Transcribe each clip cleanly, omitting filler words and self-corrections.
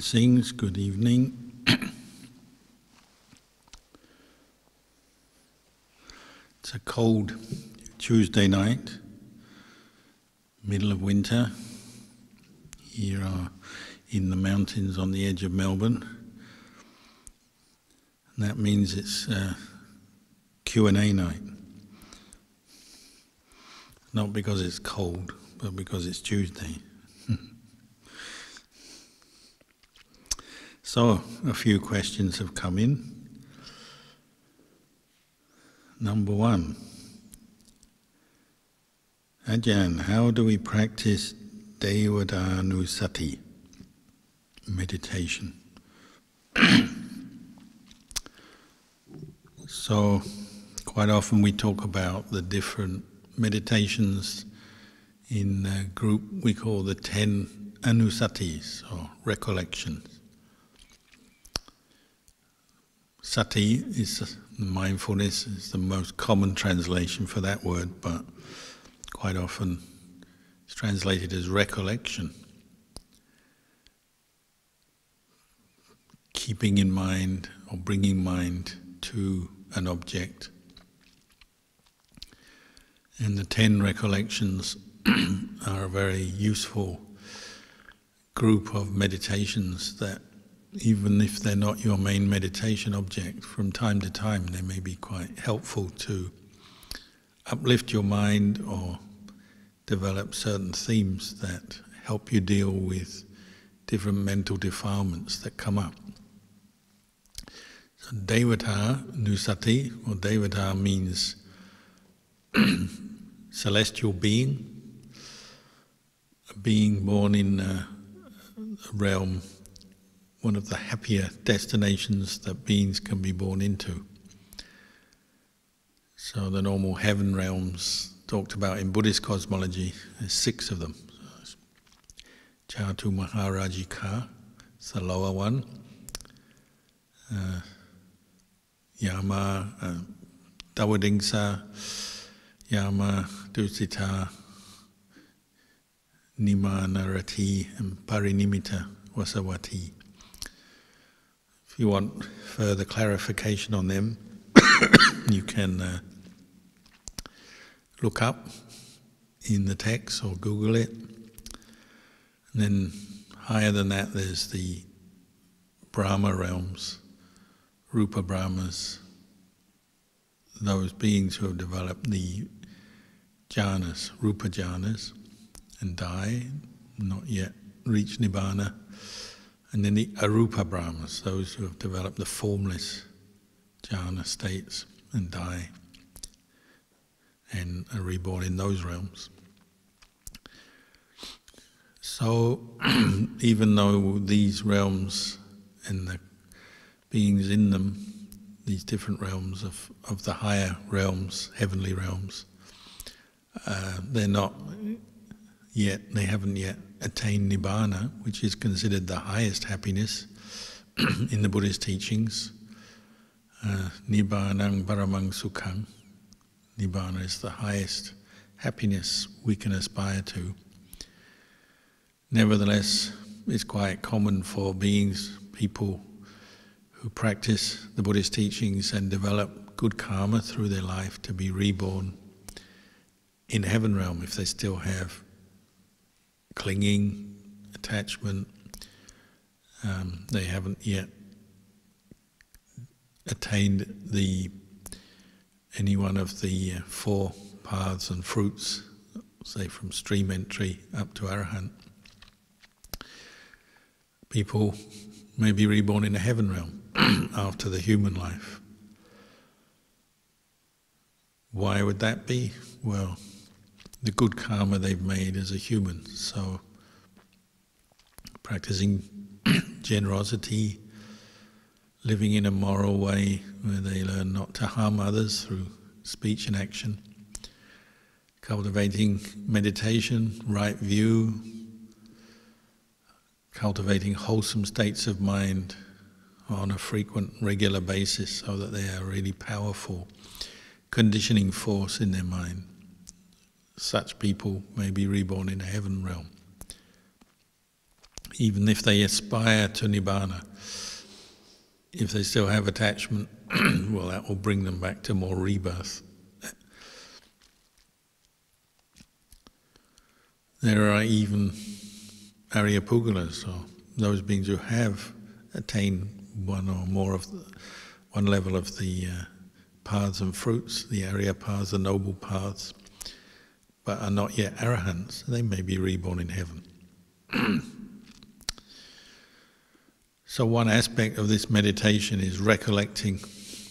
Blessings, good evening. It's a cold Tuesday night, middle of winter. Here in the mountains on the edge of Melbourne. And that means it's Q&A night. Not because it's cold, but because it's Tuesday. So, a few questions have come in. Number one, Ajahn, how do we practice Devatanusati meditation? So, quite often we talk about the different meditations in a group we call the 10 anusatis, or recollections. Sati is mindfulness, is the most common translation for that word, but quite often it's translated as recollection. Keeping in mind or bringing mind to an object. And the 10 recollections are a very useful group of meditations that, even if they're not your main meditation object, from time to time they may be quite helpful to uplift your mind or develop certain themes that help you deal with different mental defilements that come up. So Devatanusati, or Devata means celestial being, a being born in a realm, one of the happier destinations that beings can be born into. So the normal heaven realms talked about in Buddhist cosmology, there's 6 of them. Chatu Maharajika, it's the lower one. Yama, Dawadingsa, Yama, Dusita, Nimanarati, and Parinimita Vasavati. If you want further clarification on them, you can look up in the text or Google it. And then higher than that there's the Brahma realms, Rupa Brahmas, those beings who have developed the jhanas, Rupa jhanas, and die, not yet reached Nibbana. And then the Arupa Brahmas, those who have developed the formless jhana states and die and are reborn in those realms. So even though these realms and the beings in them, these different realms of the higher realms, heavenly realms, they're not yet, they haven't yet attained Nibbana, which is considered the highest happiness in the Buddhist teachings. Nibbanang paramang sukhang. Nibbana is the highest happiness we can aspire to. Nevertheless, it's quite common for beings, people who practice the Buddhist teachings and develop good karma through their life to be reborn in heaven realm if they still have clinging, attachment. They haven't yet attained any one of the 4 paths and fruits, say from stream entry up to Arahant. People may be reborn in a heaven realm after the human life. Why would that be? Well, the good karma they've made as a human. So practicing generosity, living in a moral way where they learn not to harm others through speech and action, cultivating meditation, right view, cultivating wholesome states of mind on a frequent, regular basis so that they are a really powerful conditioning force in their mind. Such people may be reborn in a heaven realm. even if they aspire to Nibbana, if they still have attachment, well, that will bring them back to more rebirth. There are even Aryapugalas, or those beings who have attained one or more of one level of the paths and fruits, the Arya paths, the noble paths, but are not yet arahants. They may be reborn in heaven. So one aspect of this meditation is recollecting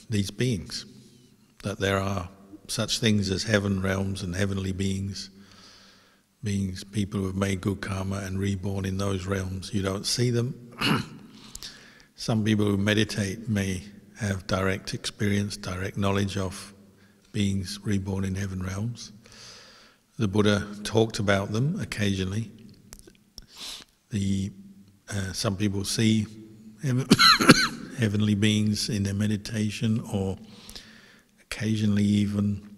these beings, that there are such things as heaven realms and heavenly beings, people who have made good karma and reborn in those realms. You don't see them. Some people who meditate may have direct experience, direct knowledge of beings reborn in heaven realms. The Buddha talked about them occasionally. Some people see heavenly beings in their meditation, or occasionally even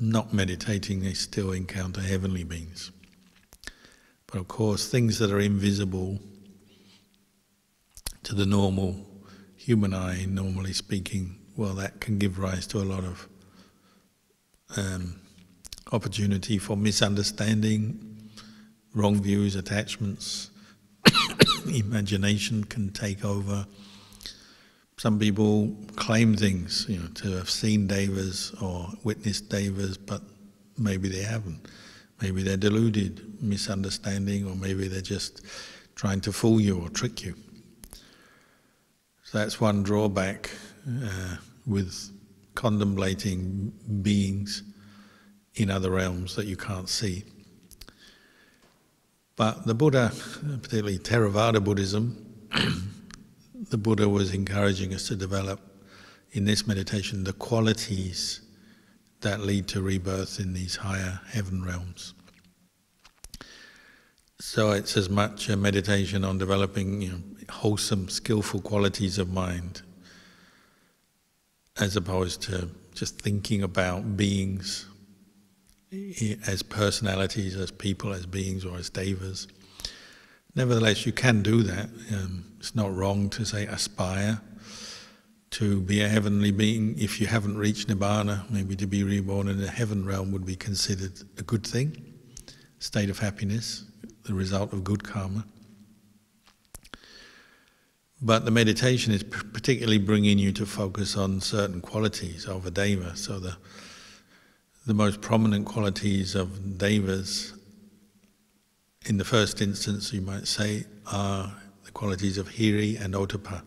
not meditating, they still encounter heavenly beings. But of course, things that are invisible to the normal human eye, normally speaking, well, that can give rise to a lot of opportunity for misunderstanding, wrong views, attachments. Imagination can take over. Some people claim things, to have seen devas or witnessed devas, but maybe they haven't. Maybe they're deluded, misunderstanding, or maybe they're just trying to fool you or trick you. So that's one drawback with contemplating beings in other realms that you can't see. But the Buddha, particularly Theravada Buddhism, the Buddha was encouraging us to develop in this meditation the qualities that lead to rebirth in these higher heaven realms. So it's as much a meditation on developing wholesome, skillful qualities of mind, as opposed to just thinking about beings as personalities, as people, as beings, or as devas. Nevertheless, you can do that. It's not wrong to say aspire to be a heavenly being. If you haven't reached Nibbana, maybe to be reborn in a heaven realm would be considered a good thing, state of happiness, the result of good karma. But the meditation is particularly bringing you to focus on certain qualities of a deva. So the most prominent qualities of devas, in the first instance, you might say, are the qualities of hiri and ottappa,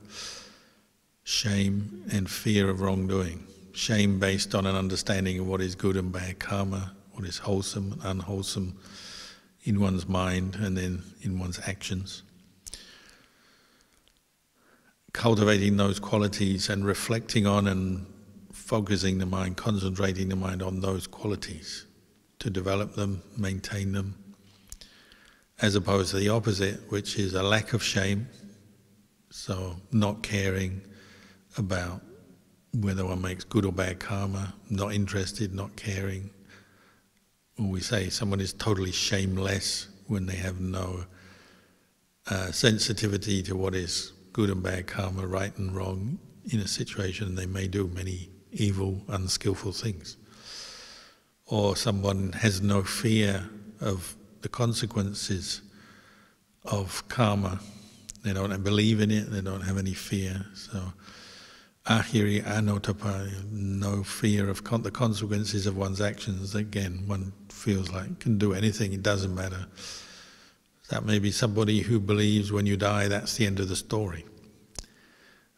shame and fear of wrongdoing. Shame based on an understanding of what is good and bad karma, what is wholesome and unwholesome in one's mind and then in one's actions. Cultivating those qualities and reflecting on and focusing the mind, concentrating the mind on those qualities to develop them, maintain them, as opposed to the opposite, which is a lack of shame, so not caring about whether one makes good or bad karma, not interested, not caring. Or we say someone is totally shameless when they have no sensitivity to what is good and bad karma, right and wrong. In a situation they may do many evil, unskillful things. Or someone has no fear of the consequences of karma. They don't believe in it, they don't have any fear. So ahiri anottappa, no fear of the consequences of one's actions. Again, one feels like can do anything, it doesn't matter. That may be somebody who believes when you die that's the end of the story.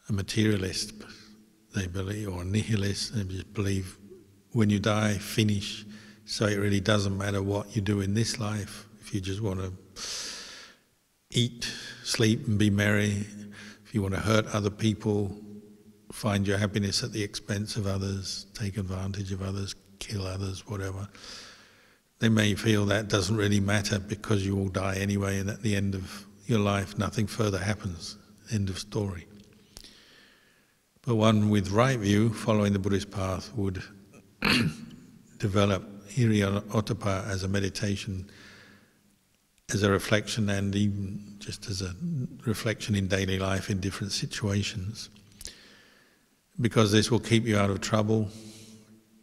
A materialist, they believe, or a nihilist, they just believe when you die, finish. So it really doesn't matter what you do in this life. If you just want to eat, sleep and be merry, if you want to hurt other people, find your happiness at the expense of others, take advantage of others, kill others, whatever, they may feel that doesn't really matter because you will die anyway, and at the end of your life nothing further happens, end of story. But one with right view, following the Buddhist path, would develop hiri ottappa as a meditation as a reflection and even just as a reflection in daily life in different situations. Because this will keep you out of trouble,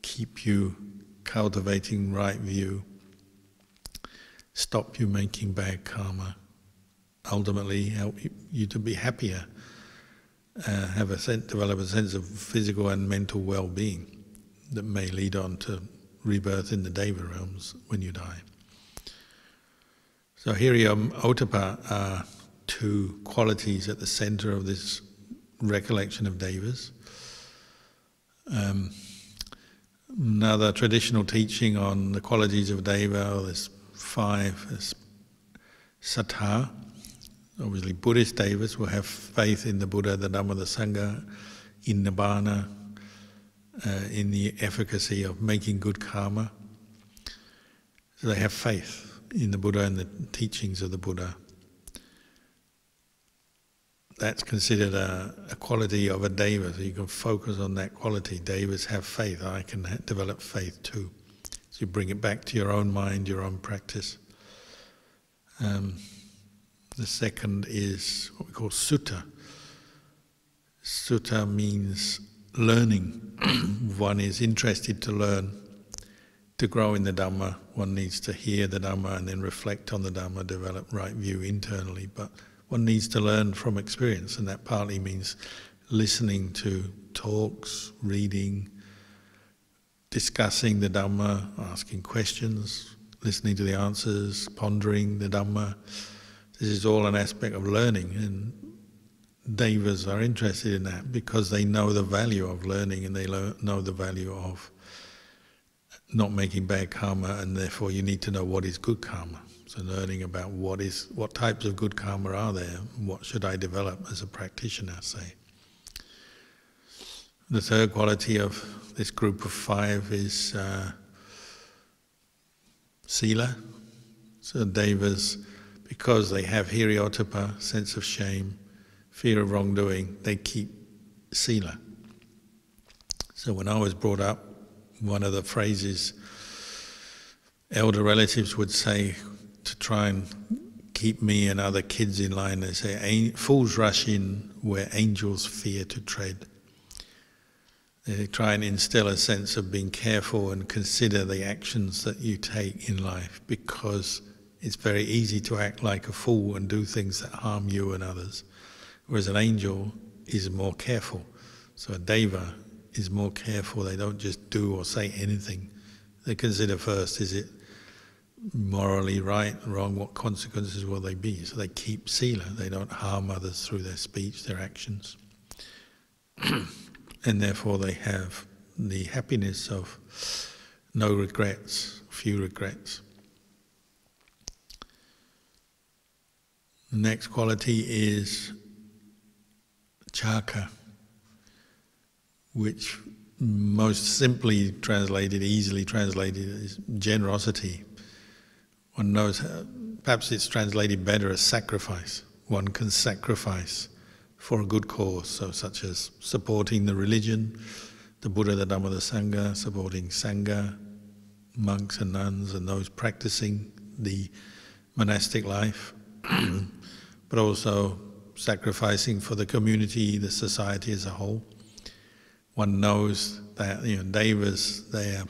keep you cultivating right view, stop you making bad karma, ultimately help you to be happier, develop a sense of physical and mental well-being that may lead on to rebirth in the Deva realms when you die. So Hiriya Ottappa are two qualities at the center of this recollection of Devas. Another traditional teaching on the qualities of Deva, there's 5, there's Sattha. Obviously Buddhist Devas will have faith in the Buddha, the Dhamma, the Sangha, in Nibbana, in the efficacy of making good karma. So they have faith in the Buddha and the teachings of the Buddha. That's considered a quality of a Deva, so you can focus on that quality. Devas have faith, I can develop faith too. So you bring it back to your own mind, your own practice. The second is what we call sutta. Sutta means learning. One is interested to learn, to grow in the Dhamma. One needs to hear the Dhamma and then reflect on the Dhamma, develop right view internally. But one needs to learn from experience, and that partly means listening to talks, reading, discussing the Dhamma, asking questions, listening to the answers, pondering the Dhamma. This is all an aspect of learning, and Devas are interested in that because they know the value of learning and they know the value of not making bad karma, and therefore you need to know what is good karma. So learning about what types of good karma are there, what should I develop as a practitioner, say. The third quality of this group of 5 is sila. So Devas, because they have Hiriya Ottappa, sense of shame, fear of wrongdoing, they keep sila. So when I was brought up, one of the phrases elder relatives would say to try and keep me and other kids in line, they say, fools rush in where angels fear to tread. They try and instill a sense of being careful and consider the actions that you take in life, because it's very easy to act like a fool and do things that harm you and others, whereas an angel is more careful. So a Deva is more careful. They don't just do or say anything. They consider first, is it morally right, wrong, what consequences will they be? So they keep sila. They don't harm others through their speech, their actions. And therefore they have the happiness of no regrets, few regrets. The next quality is chaka, which most simply translated, easily translated, is generosity. One knows, perhaps it's translated better as sacrifice. One can sacrifice for a good cause, so such as supporting the religion, the Buddha, the Dhamma, the Sangha, supporting Sangha, monks and nuns and those practicing the monastic life, but also sacrificing for the community, the society as a whole. One knows that, Devas, they are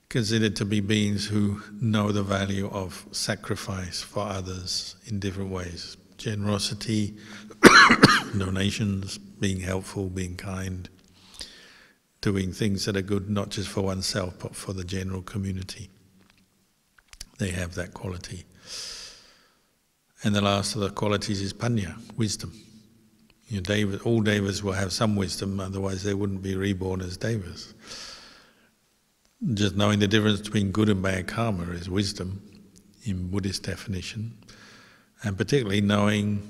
considered to be beings who know the value of sacrifice for others in different ways. Generosity, donations, being helpful, being kind, doing things that are good not just for oneself but for the general community. They have that quality. And the last of the qualities is panya, wisdom. All Devas will have some wisdom, otherwise they wouldn't be reborn as Devas. Just knowing the difference between good and bad karma is wisdom in Buddhist definition, and particularly knowing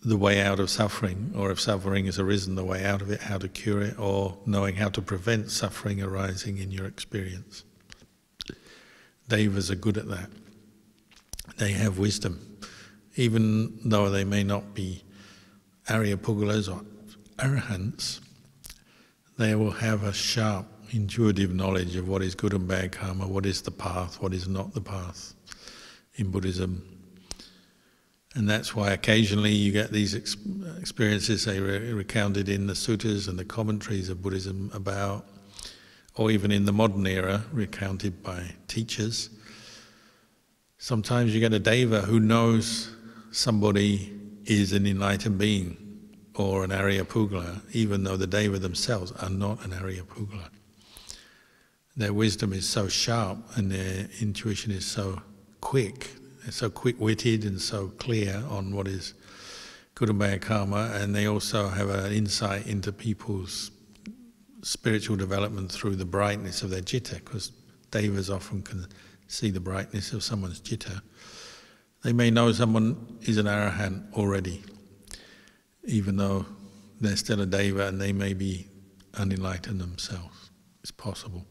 the way out of suffering, or if suffering has arisen, the way out of it, how to cure it, or knowing how to prevent suffering arising in your experience. Devas are good at that. They have wisdom, even though they may not be Arya Pugalas or Arahants. They will have a sharp, intuitive knowledge of what is good and bad karma, what is the path, what is not the path. in Buddhism. And that's why occasionally you get these experiences they recounted in the suttas and the commentaries of Buddhism about, or even in the modern era, recounted by teachers. Sometimes you get a deva who knows somebody is an enlightened being or an Arya Pugala, even though the deva themselves are not an Arya Pugala. Their wisdom is so sharp and their intuition is so quick. They're so quick-witted and so clear on what is good and bad karma, and they also have an insight into people's spiritual development through the brightness of their citta, because devas often can see the brightness of someone's citta. They may know someone is an arahant already, even though they're still a deva and they may be unenlightened themselves. It's possible.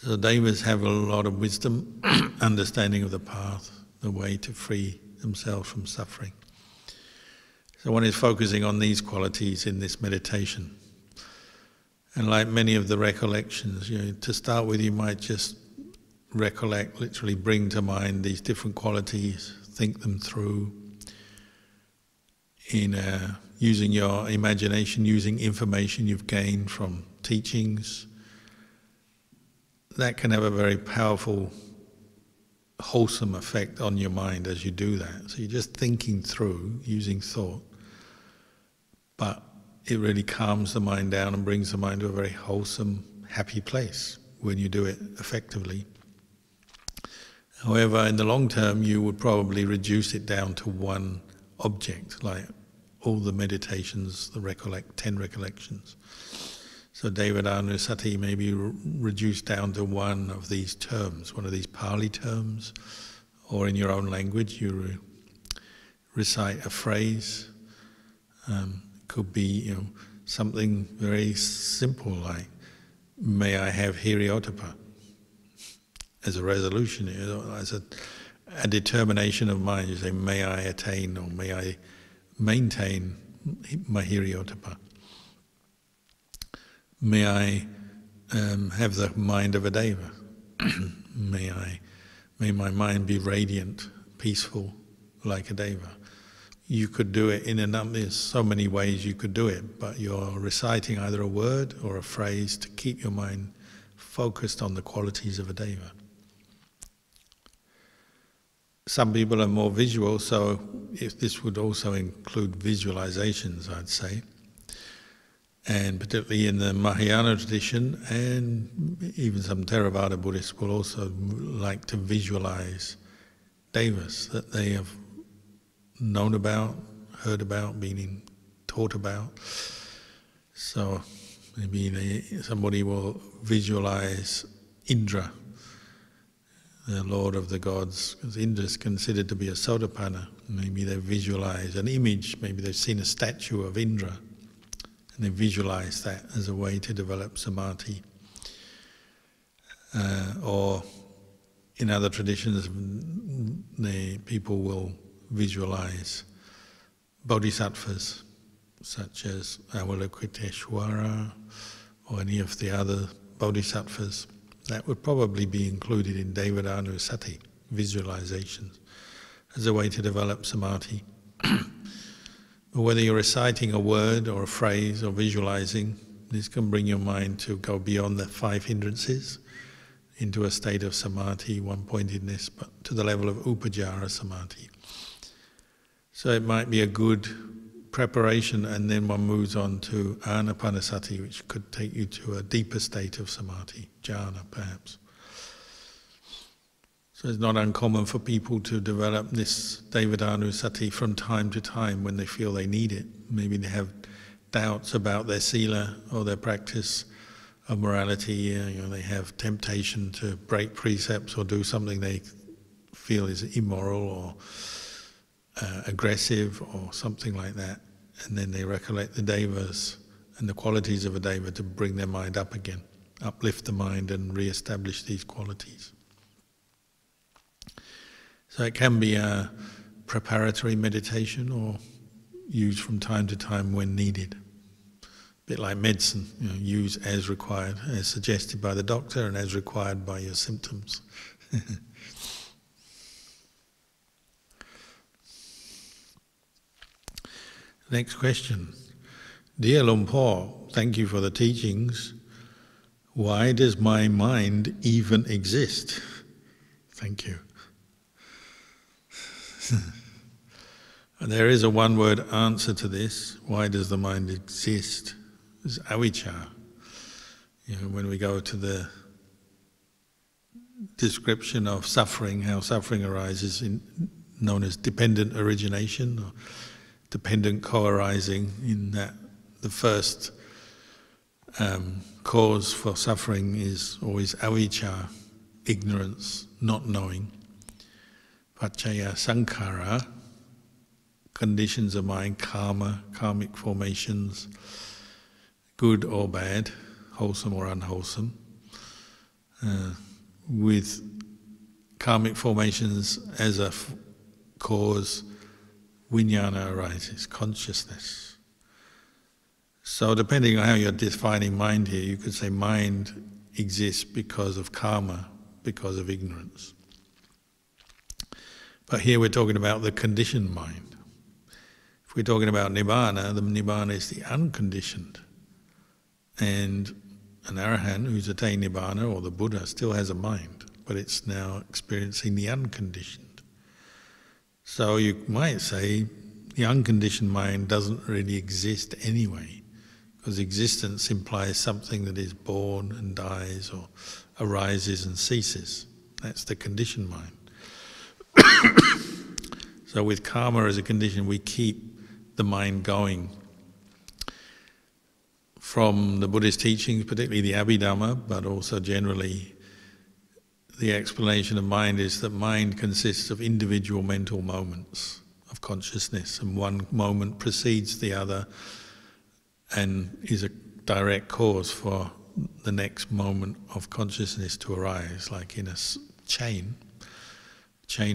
So devas have a lot of wisdom, understanding of the path, the way to free themselves from suffering. So one is focusing on these qualities in this meditation. And like many of the recollections, to start with you might just recollect, literally bring to mind these different qualities, think them through, in using your imagination, using information you've gained from teachings. That can have a very powerful, wholesome effect on your mind as you do that. So you're just thinking through, using thought, but it really calms the mind down and brings the mind to a very wholesome, happy place when you do it effectively. However, in the long term, you would probably reduce it down to one object, like all the meditations, the 10 recollections. So Devadhanusati may be reduced down to one of these terms, one of these Pali terms, or in your own language you recite a phrase. Could be something very simple like, may I have hiriotapa, as a resolution, as a determination of mind. You say, may I attain or may I maintain my hiriotapa. May I have the mind of a deva. May my mind be radiant, peaceful, like a deva. You could do it in there's so many ways you could do it, but you're reciting either a word or a phrase to keep your mind focused on the qualities of a deva. Some people are more visual, so if this would also include visualizations, I'd say. And particularly in the Mahayana tradition, and even some Theravada Buddhists will also like to visualize devas that they have known about, heard about, been taught about. So maybe somebody will visualize Indra, the Lord of the gods, because Indra is considered to be a Sotapanna. Maybe they visualize an image, maybe they've seen a statue of Indra, and they visualize that as a way to develop samadhi. Or in other traditions, people will visualize bodhisattvas, such as Avalokiteshvara, or any of the other bodhisattvas. That would probably be included in Devadhanusati, visualizations, as a way to develop samadhi. But whether you're reciting a word or a phrase or visualizing, this can bring your mind to go beyond the 5 hindrances into a state of samadhi, one-pointedness, but to the level of upajjhara samadhi. So it might be a good preparation, and then one moves on to anapanasati, which could take you to a deeper state of samadhi, jhana perhaps. So it's not uncommon for people to develop this Devadhanusati from time to time when they feel they need it. Maybe they have doubts about their sila or their practice of morality. They have temptation to break precepts or do something they feel is immoral or aggressive or something like that. And then they recollect the devas and the qualities of a deva to bring their mind up again, uplift the mind and re-establish these qualities. So it can be a preparatory meditation or used from time to time when needed. A bit like medicine, use as required, as suggested by the doctor and as required by your symptoms. Next question. Dear Luang Por, thank you for the teachings. Why does my mind even exist? Thank you. There is a one-word answer to this. Why does the mind exist? It's avijja. When we go to the description of suffering, how suffering arises, known as dependent origination or dependent co-arising, in that the first cause for suffering is always avijja, ignorance, not knowing. Paccaya sankhara, conditions of mind, karma, karmic formations, good or bad, wholesome or unwholesome. With karmic formations as a cause, vijnana arises, consciousness. So depending on how you're defining mind here, you could say mind exists because of karma, because of ignorance. But here we're talking about the conditioned mind. If we're talking about nibbana, the nibbana is the unconditioned. And an arahant who's attained nibbana, or the Buddha, still has a mind, but it's now experiencing the unconditioned. So you might say the unconditioned mind doesn't really exist anyway, because existence implies something that is born and dies, or arises and ceases. That's the conditioned mind. So with karma as a condition, we keep the mind going. From the Buddhist teachings, particularly the Abhidhamma, but also generally the explanation of mind is that mind consists of individual mental moments of consciousness, and one moment precedes the other and is a direct cause for the next moment of consciousness to arise, like in a chain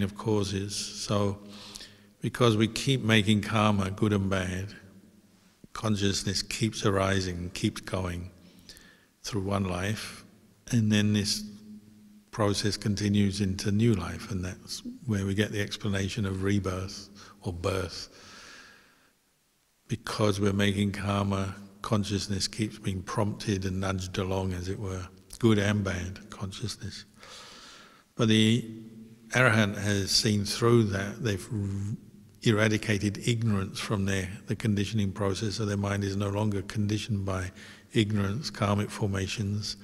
of causes. So because we keep making karma, good and bad, consciousness keeps arising, keeps going through one life, and then this process continues into new life, and that's where we get the explanation of rebirth or birth. Because we're making karma, consciousness keeps being prompted and nudged along, as it were, good and bad consciousness. But the arahant has seen through that. They've eradicated ignorance from the conditioning process, so their mind is no longer conditioned by ignorance, karmic formations.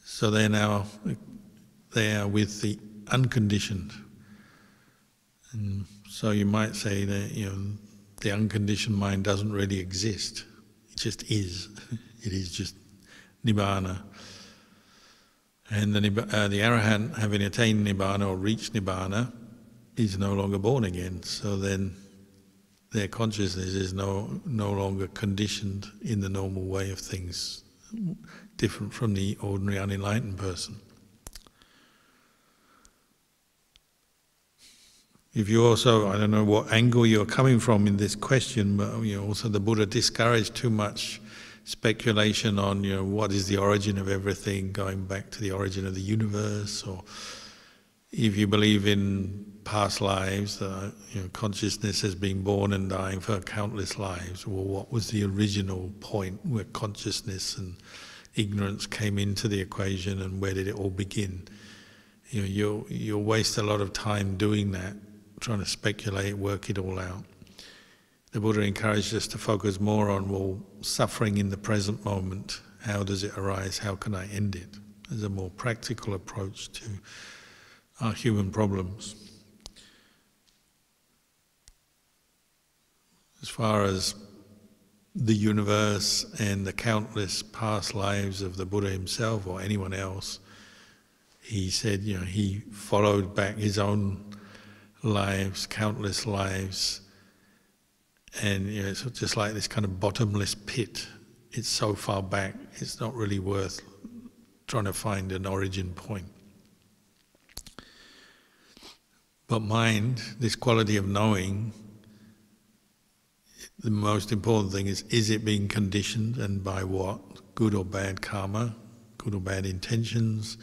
So they are with the unconditioned. And so you might say that the unconditioned mind doesn't really exist. It just is. It is just nibbana. And the arahant, having attained nibbana or reached nibbana, is no longer born again. So then their consciousness is no longer conditioned in the normal way of things, different from the ordinary unenlightened person. If you also, I don't know what angle you're coming from in this question, but also the Buddha discouraged too much speculation on what is the origin of everything, going back to the origin of the universe, or if you believe in past lives, consciousness has been born and dying for countless lives. Well, what was the original point where consciousness and ignorance came into the equation, and where did it all begin? You'll waste a lot of time doing that, trying to speculate, work it all out. The Buddha encouraged us to focus more on, suffering in the present moment. How does it arise? How can I end it? As a more practical approach to our human problems. As far as the universe and the countless past lives of the Buddha himself or anyone else, he said, he followed back his own lives, countless lives, and it's just like this kind of bottomless pit. It's so far back, it's not really worth trying to find an origin point. But mind, this quality of knowing, the most important thing is it being conditioned, and by what? Good or bad karma, good or bad intentions?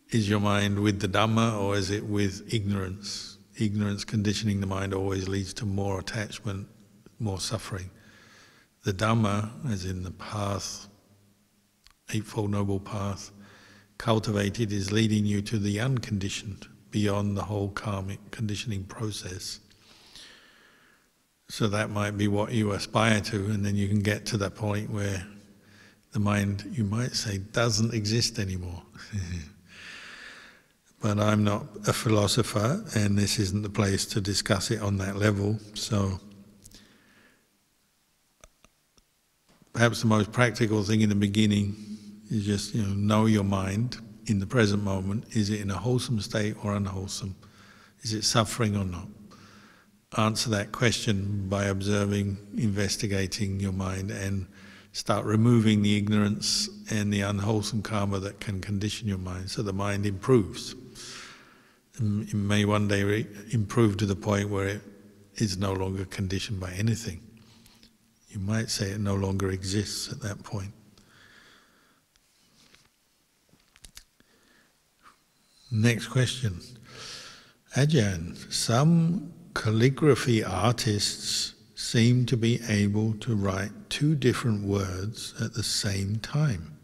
Is your mind with the Dhamma, or is it with ignorance? Ignorance conditioning the mind always leads to more attachment, more suffering. The Dhamma, as in the path, Eightfold Noble Path, cultivated is leading you to the unconditioned, beyond the whole karmic conditioning process. So that might be what you aspire to, and then you can get to that point where the mind, you might say, doesn't exist anymore. But I'm not a philosopher, and this isn't the place to discuss it on that level, so perhaps the most practical thing in the beginning is just, know your mind in the present moment. Is it in a wholesome state or unwholesome? Is it suffering or not? Answer that question by observing, investigating your mind, and start removing the ignorance and the unwholesome karma that can condition your mind, so the mind improves. It may one day improve to the point where it is no longer conditioned by anything. You might say it no longer exists at that point. Next question. Ajahn, some calligraphy artists seem to be able to write two different words at the same time.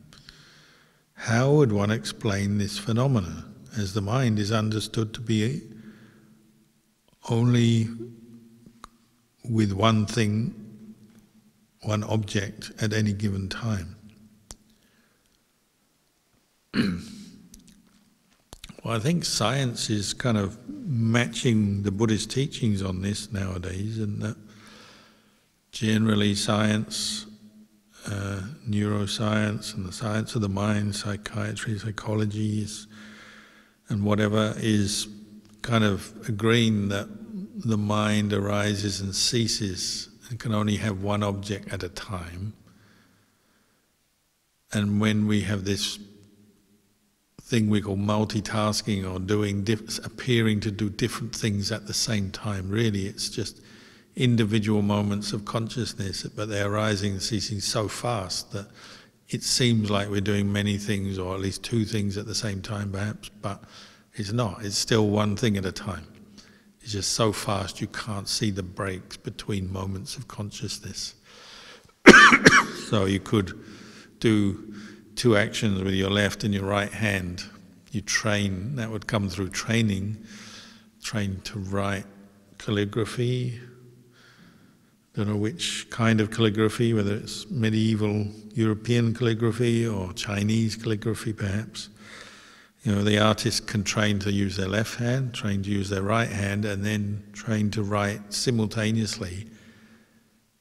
How would one explain this phenomenon, as the mind is understood to be only with one thing, one object at any given time? Well, I think science is kind of matching the Buddhist teachings on this nowadays, and that generally science, neuroscience and the science of the mind, psychiatry, psychology, and whatever, is kind of agreeing that the mind arises and ceases and can only have one object at a time. And when we have this thing we call multitasking, or appearing to do different things at the same time, really it's just individual moments of consciousness, but they're arising and ceasing so fast that it seems like we're doing many things, or at least two things at the same time perhaps, but it's not. It's still one thing at a time. It's just so fast you can't see the breaks between moments of consciousness. So you could do two actions with your left and your right hand. You train, that would come through training. Train to write calligraphy. Don't know which kind of calligraphy, whether it's medieval European calligraphy or Chinese calligraphy perhaps. The artist can train to use their left hand, train to use their right hand, and then train to write simultaneously.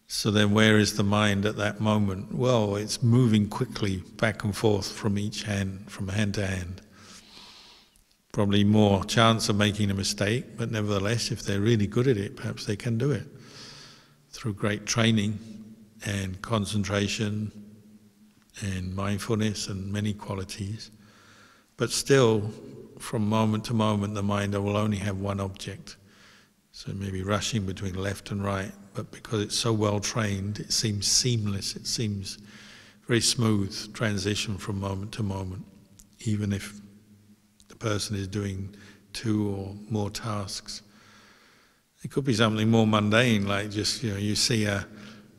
So then where is the mind at that moment? Well, it's moving quickly back and forth from each hand, from hand to hand. Probably more chance of making a mistake, but nevertheless, if they're really good at it, perhaps they can do it through great training and concentration and mindfulness and many qualities. But still, from moment to moment, the mind will only have one object. So it may be rushing between left and right, but because it's so well trained, it seems seamless, it seems very smooth transition from moment to moment, even if the person is doing two or more tasks. It could be something more mundane, like just, you see a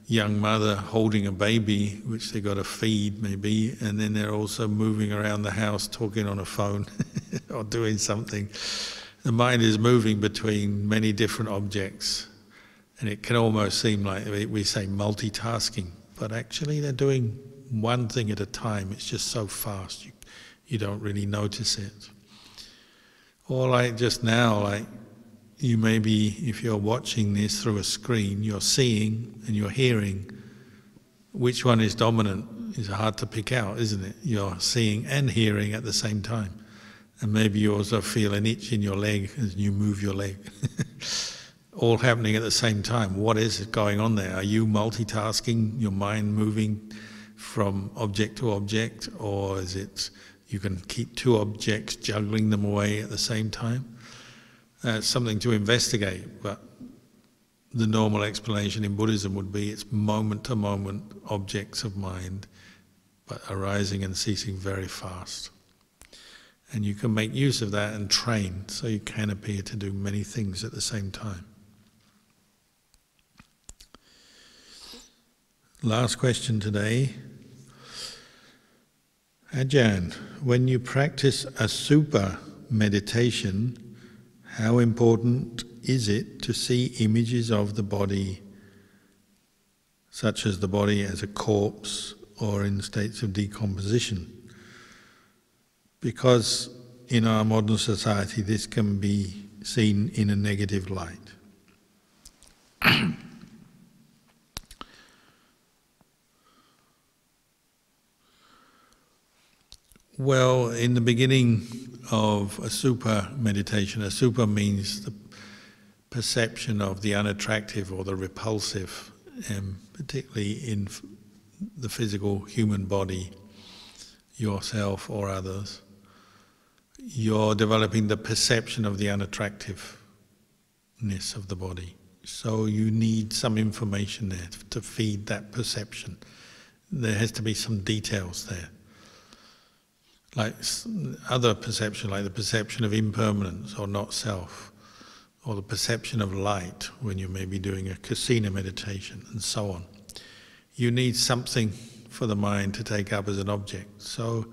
young mother holding a baby, which they've got to feed maybe, and then they're also moving around the house talking on a phone or doing something. The mind is moving between many different objects, and it can almost seem like we say multitasking, but actually they're doing one thing at a time. It's just so fast, you don't really notice it. Or like just now, like you may be, if you're watching this through a screen, you're seeing and you're hearing. Which one is dominant is hard to pick out, isn't it? You're seeing and hearing at the same time. And maybe you also feel an itch in your leg as you move your leg. All happening at the same time. What is going on there? Are you multitasking, your mind moving from object to object, or is it you can keep two objects, juggling them away at the same time? That's something to investigate, but the normal explanation in Buddhism would be it's moment-to-moment objects of mind, but arising and ceasing very fast. And you can make use of that and train, so you can appear to do many things at the same time. Last question today. Ajahn, when you practice a super meditation, how important is it to see images of the body, such as the body as a corpse or in states of decomposition? Because in our modern society this can be seen in a negative light. Well, in the beginning of a super meditation, a super means the perception of the unattractive or the repulsive, particularly in the physical human body, yourself or others. You're developing the perception of the unattractiveness of the body. So you need some information there to feed that perception. There has to be some details there. Like other perception, like the perception of impermanence or not self, or the perception of light when you may be doing a kasina meditation, and so on. You need something for the mind to take up as an object. So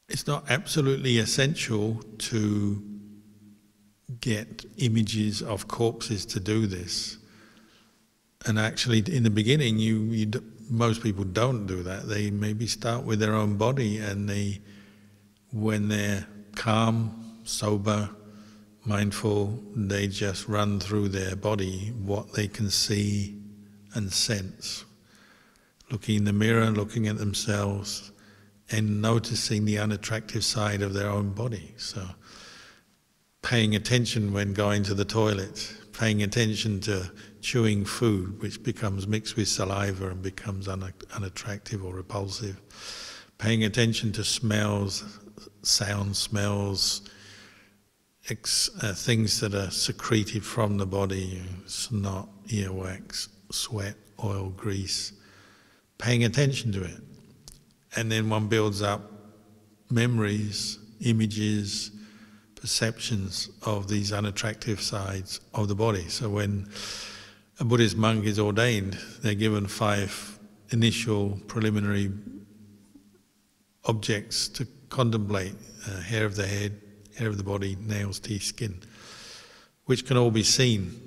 it's not absolutely essential to get images of corpses to do this. And actually, in the beginning, most people don't do that. They maybe start with their own body, and when they're calm, sober, mindful, they just run through their body what they can see and sense. Looking in the mirror, looking at themselves, and noticing the unattractive side of their own body. So, paying attention when going to the toilet, paying attention to chewing food, which becomes mixed with saliva and becomes unattractive or repulsive. Paying attention to smells, sound smells, things that are secreted from the body, snot, earwax, sweat, oil, grease. Paying attention to it. And then one builds up memories, images, perceptions of these unattractive sides of the body. So when a Buddhist monk is ordained, they're given 5 initial preliminary objects to contemplate: hair of the head, hair of the body, nails, teeth, skin, which can all be seen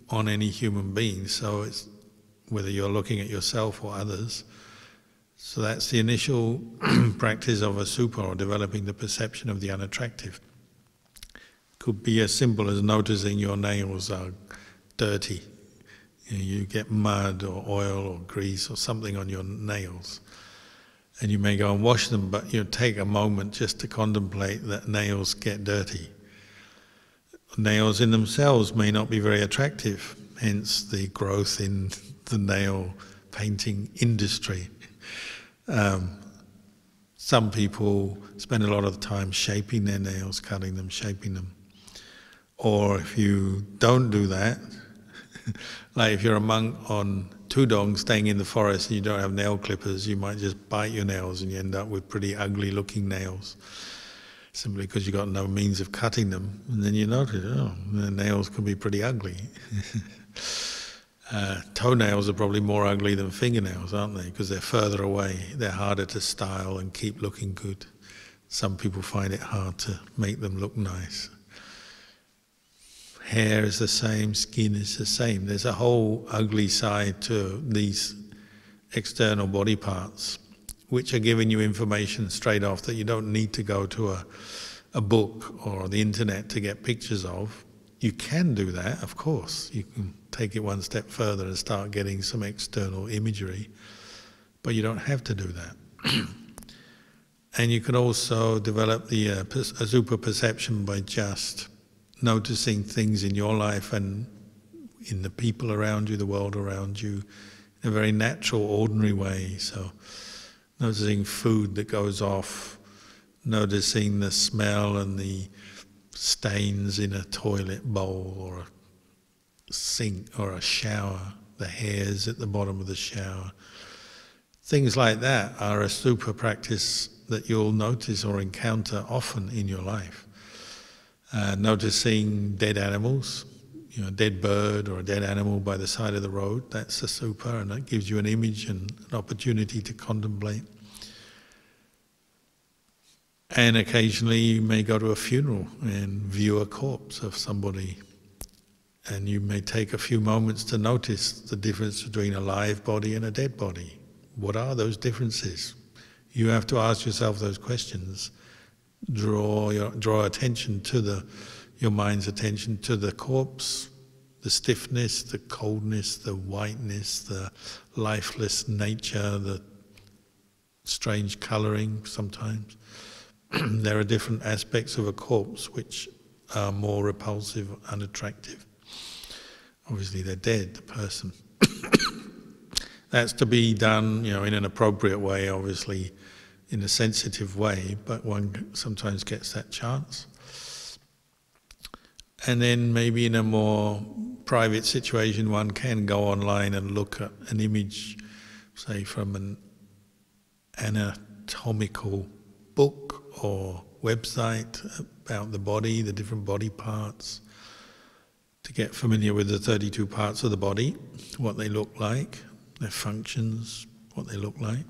on any human being. So it's whether you're looking at yourself or others. So that's the initial practice of a super, or developing the perception of the unattractive. Could be as simple as noticing your nails are dirty. You get mud or oil or grease or something on your nails, and you may go and wash them, but you take a moment just to contemplate that nails get dirty. Nails in themselves may not be very attractive, hence the growth in the nail painting industry. Some people spend a lot of time shaping their nails, cutting them, shaping them. Or if you don't do that, like if you're a monk on Tudong staying in the forest and you don't have nail clippers, you might just bite your nails and you end up with pretty ugly looking nails, simply because you've got no means of cutting them. And then you notice, oh, the nails can be pretty ugly. Toenails are probably more ugly than fingernails, aren't they? Because they're further away, they're harder to style and keep looking good. Some people find it hard to make them look nice. Hair is the same, skin is the same. There's a whole ugly side to these external body parts, which are giving you information straight off that you don't need to go to a book or the internet to get pictures of. You can do that, of course. You can take it one step further and start getting some external imagery, but you don't have to do that. And you can also develop the super perception by just noticing things in your life and in the people around you, the world around you, in a very natural, ordinary way. So noticing food that goes off, noticing the smell and the stains in a toilet bowl or a sink or a shower, the hairs at the bottom of the shower. Things like that are a super practice that you'll notice or encounter often in your life. Noticing dead animals, a dead bird or a dead animal by the side of the road. That's a supa, and that gives you an image and an opportunity to contemplate. And occasionally you may go to a funeral and view a corpse of somebody, and you may take a few moments to notice the difference between a live body and a dead body. What are those differences? You have to ask yourself those questions. Draw attention to your mind's attention to the corpse, the stiffness, the coldness, the whiteness, the lifeless nature, the strange colouring sometimes. There are different aspects of a corpse which are more repulsive, unattractive. Obviously they're dead, the person. That's to be done, in an appropriate way, obviously, in a sensitive way, but one sometimes gets that chance. And then maybe in a more private situation, one can go online and look at an image, say from an anatomical book or website about the body, the different body parts, to get familiar with the 32 parts of the body, what they look like, their functions, what they look like,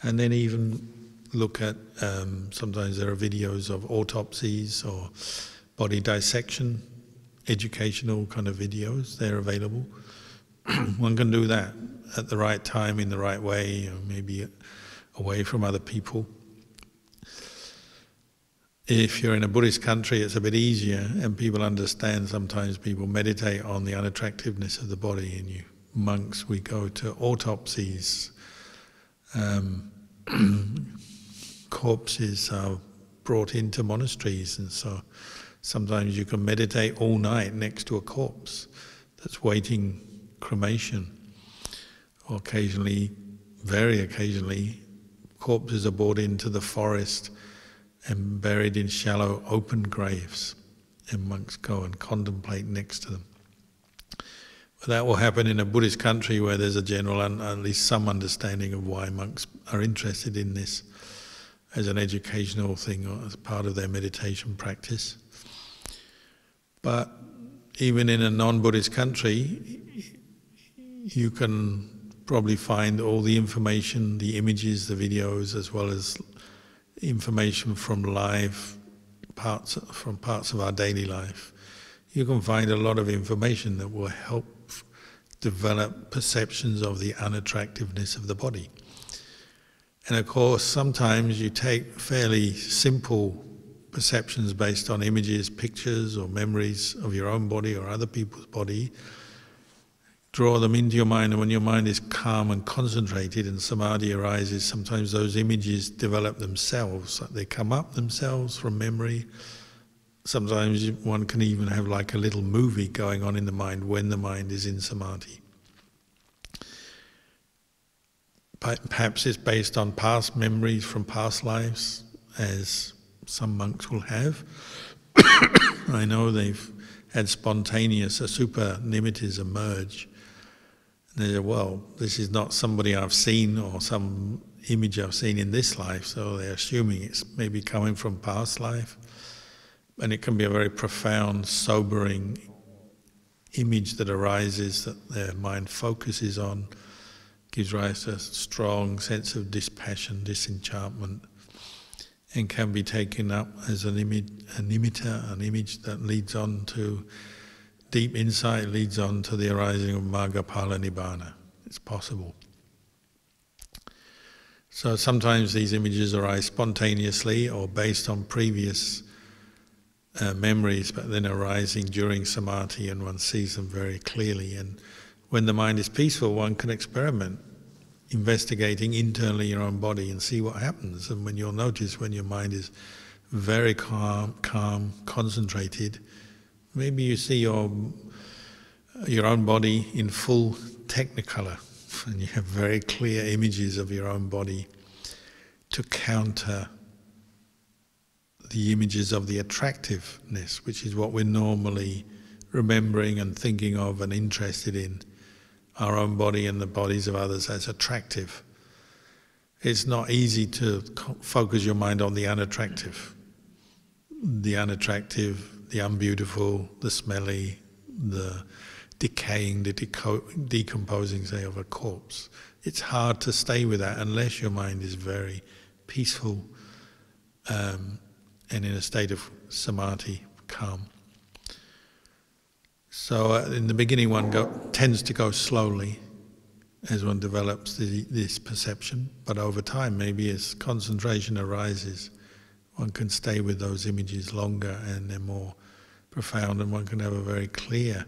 and then even look at, sometimes there are videos of autopsies or body dissection, educational kind of videos, they're available. One can do that at the right time, in the right way, or maybe away from other people. If you're in a Buddhist country, it's a bit easier, and people understand. Sometimes people meditate on the unattractiveness of the body, and monks, we go to autopsies. Corpses are brought into monasteries, and so sometimes you can meditate all night next to a corpse that's waiting cremation. Or occasionally, very occasionally, corpses are brought into the forest and buried in shallow open graves, and monks go and contemplate next to them. But that will happen in a Buddhist country where there's a general, at least some understanding of why monks are interested in this as an educational thing or as part of their meditation practice. But even in a non-Buddhist country, you can probably find all the information, the images, the videos, as well as information from parts of our daily life. You can find a lot of information that will help develop perceptions of the unattractiveness of the body. And of course, sometimes you take fairly simple perceptions based on images, pictures, or memories of your own body or other people's body, draw them into your mind, and when your mind is calm and concentrated and samadhi arises, sometimes those images develop themselves, like they come up themselves from memory. Sometimes one can even have like a little movie going on in the mind when the mind is in samadhi. Perhaps it's based on past memories from past lives, as some monks will have. I know they've had spontaneous asupa nimittas emerge. They say, well, this is not somebody I've seen or some image I've seen in this life, so they're assuming it's maybe coming from past life. And it can be a very profound, sobering image that arises, that their mind focuses on, gives rise to a strong sense of dispassion, disenchantment, and can be taken up as an image that leads on to deep insight, leads on to the arising of Maggaphala Nibbana. It's possible. So sometimes these images arise spontaneously or based on previous memories, but then arising during samadhi, and one sees them very clearly. And when the mind is peaceful, one can experiment, investigating internally your own body and see what happens. And when you'll notice when your mind is very calm, concentrated, maybe you see your own body in full technicolor, and you have very clear images of your own body to counter the images of the attractiveness, which is what we're normally remembering and thinking of and interested in, our own body and the bodies of others as attractive. It's not easy to focus your mind on the unattractive, the unbeautiful, the smelly, the decaying, the decomposing, say, of a corpse. It's hard to stay with that unless your mind is very peaceful and in a state of samadhi, calm. So in the beginning one tends to go slowly as one develops this perception, but over time, maybe as concentration arises, one can stay with those images longer and they're more profound, and one can have a very clear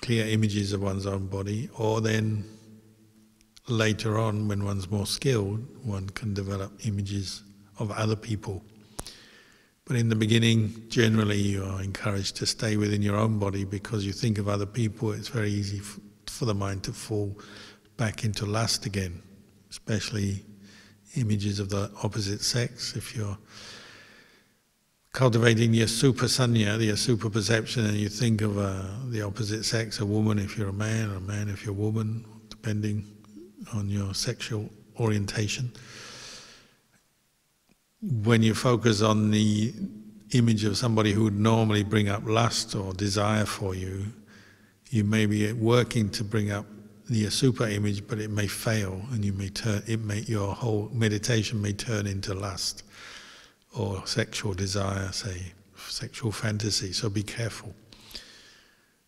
images of one's own body. Or then later on, when one's more skilled, one can develop images of other people. But in the beginning, generally you are encouraged to stay within your own body, because you think of other people, it's very easy for the mind to fall back into lust again, especially images of the opposite sex. If you're cultivating your super sanya, your super perception, and you think of the opposite sex, a woman if you're a man, or a man if you're a woman, depending on your sexual orientation. When you focus on the image of somebody who would normally bring up lust or desire for you, you may be working to bring up the asuppa image, but it may fail, and your whole meditation may turn into lust or sexual desire, say, sexual fantasy. So be careful.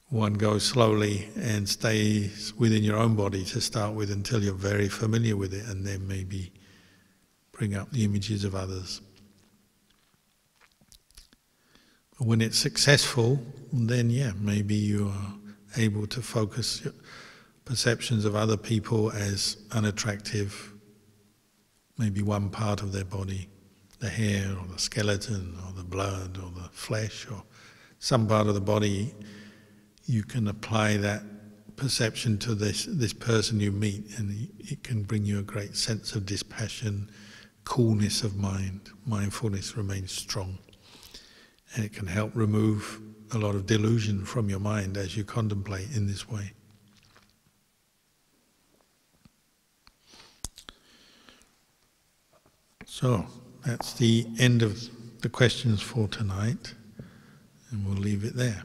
One goes slowly and stays within your own body to start with until you're very familiar with it, and then maybe bring up the images of others. But when it's successful, then maybe you are able to focus your perceptions of other people as unattractive, maybe one part of their body, the hair or the skeleton or the blood or the flesh or some part of the body. You can apply that perception to this person you meet, and it can bring you a great sense of dispassion, coolness of mind. Mindfulness remains strong, and it can help remove a lot of delusion from your mind as you contemplate in this way. So that's the end of the questions for tonight, and we'll leave it there.